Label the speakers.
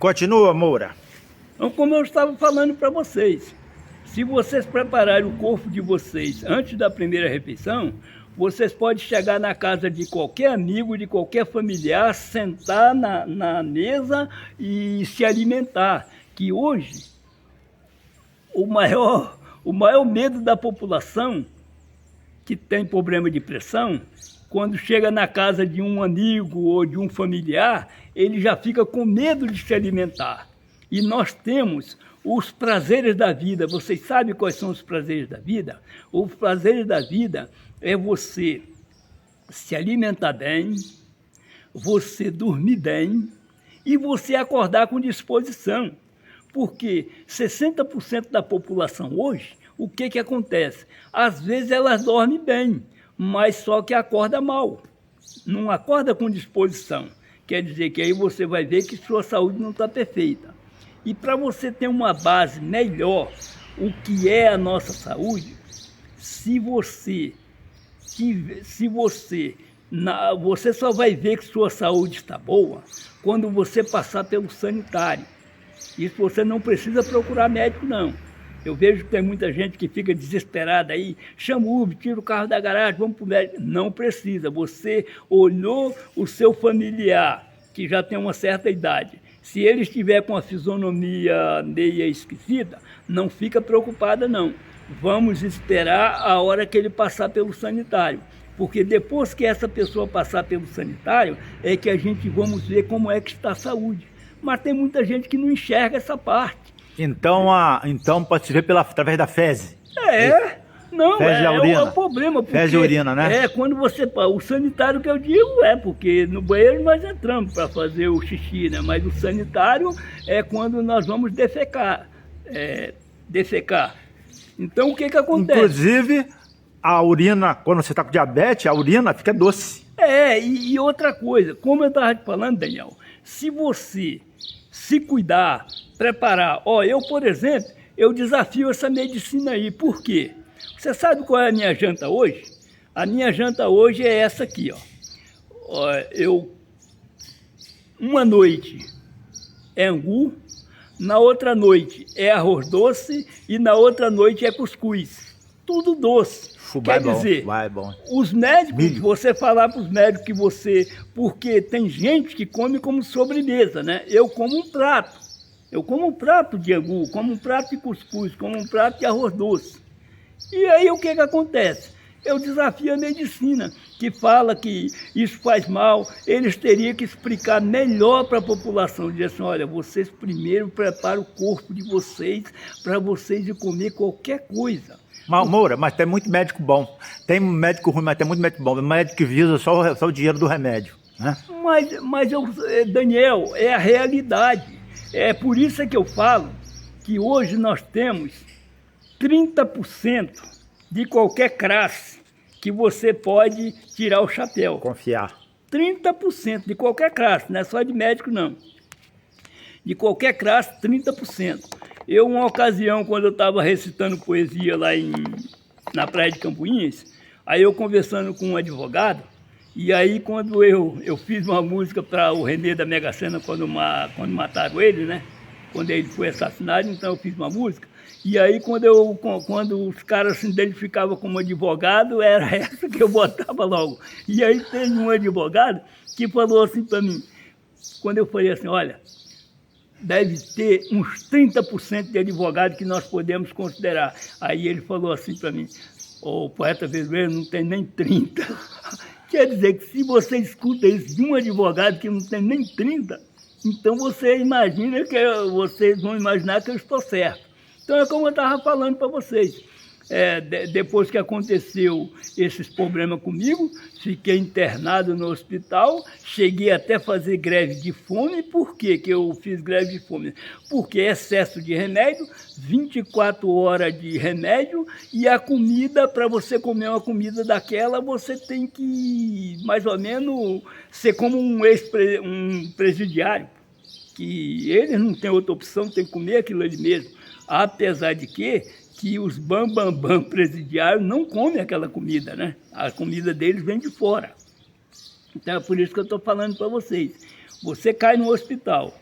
Speaker 1: Continua, Moura.
Speaker 2: Então, como eu estava falando para vocês, se vocês prepararem o corpo de vocês antes da primeira refeição, vocês podem chegar na casa de qualquer amigo, de qualquer familiar, sentar na mesa e se alimentar. Que hoje, o maior medo da população que tem problema de pressão, quando chega na casa de um amigo ou de um familiar, ele já fica com medo de se alimentar. E nós temos os prazeres da vida. Vocês sabem quais são os prazeres da vida? Os prazeres da vida é você se alimentar bem, você dormir bem e você acordar com disposição. Porque 60% da população hoje, o que acontece? Às vezes elas dormem bem, mas só que acorda mal. Não acorda com disposição. Quer dizer que aí você vai ver que sua saúde não está perfeita. E para você ter uma base melhor, o que é a nossa saúde, você só vai ver que sua saúde está boa quando você passar pelo sanitário. Isso você não precisa procurar médico, não. Eu vejo que tem muita gente que fica desesperada aí, chama o Uber, tira o carro da garagem, vamos para o médico. Não precisa. Você olhou o seu familiar, que já tem uma certa idade. Se ele estiver com a fisionomia meia esquisita, não fica preocupada, não. Vamos esperar a hora que ele passar pelo sanitário. Porque depois que essa pessoa passar pelo sanitário, é que a gente vamos ver como é que está a saúde. Mas tem muita gente que não enxerga essa parte.
Speaker 1: Então pode se ver através da fezes.
Speaker 2: Não,
Speaker 1: fezes e urina.
Speaker 2: É o problema.
Speaker 1: Fezes e urina, né?
Speaker 2: Quando você... O sanitário que eu digo porque no banheiro nós entramos para fazer o xixi, né? Mas o sanitário é quando nós vamos defecar. Então o que acontece?
Speaker 1: Inclusive, a urina, quando você está com diabetes, a urina fica doce.
Speaker 2: E outra coisa, como eu estava te falando, Daniel, se você se cuidar, preparar... eu, por exemplo, eu desafio essa medicina aí. Por quê? Você sabe qual é a minha janta hoje? A minha janta hoje é essa aqui, uma noite é angu, na outra noite é arroz doce e na outra noite é cuscuz. Tudo doce. Quer dizer, os médicos, você falar para os médicos que porque tem gente que come como sobremesa, né? Eu como um prato. Eu como um prato de angu, como um prato de cuscuz, como um prato de arroz doce. E aí o que acontece? Eu desafio a medicina, que fala que isso faz mal. Eles teriam que explicar melhor para a população. Dizer assim, olha, vocês primeiro preparam o corpo de vocês para vocês ir comer qualquer coisa.
Speaker 1: Moura, mas tem muito médico bom. Tem médico ruim, mas tem muito médico bom. Médico que visa só o dinheiro do remédio, né?
Speaker 2: Mas Daniel, é a realidade. É por isso que eu falo que hoje nós temos 30% de qualquer classe que você pode tirar o chapéu.
Speaker 1: Confiar.
Speaker 2: 30% de qualquer classe, não é só de médico, não. De qualquer classe, 30%. Uma ocasião, quando eu estava recitando poesia lá na Praia de Cambuinhas, aí eu conversando com um advogado, e aí quando eu fiz uma música para o Renê da Mega Sena, quando mataram ele, né? Quando ele foi assassinado, então eu fiz uma música. E aí quando os caras se identificavam como advogado, era essa que eu botava logo. E aí tem um advogado que falou assim para mim, quando eu falei assim, olha, deve ter uns 30% de advogado que nós podemos considerar. Aí ele falou assim para mim, o poeta vermelho não tem nem 30. Quer dizer que se você escuta isso de um advogado que não tem nem 30, então vocês vão imaginar que eu estou certo. Então é como eu estava falando para vocês. Depois que aconteceu esses problemas comigo, fiquei internado no hospital, cheguei até a fazer greve de fome. Por que eu fiz greve de fome? Porque excesso de remédio, 24 horas de remédio, e a comida, para você comer uma comida daquela, você tem que, mais ou menos, ser como um presidiário, que eles não têm outra opção, tem que comer aquilo ali mesmo. Apesar de que os bambambam presidiários não comem aquela comida, né? A comida deles vem de fora. Então é por isso que eu estou falando para vocês. Você cai no hospital,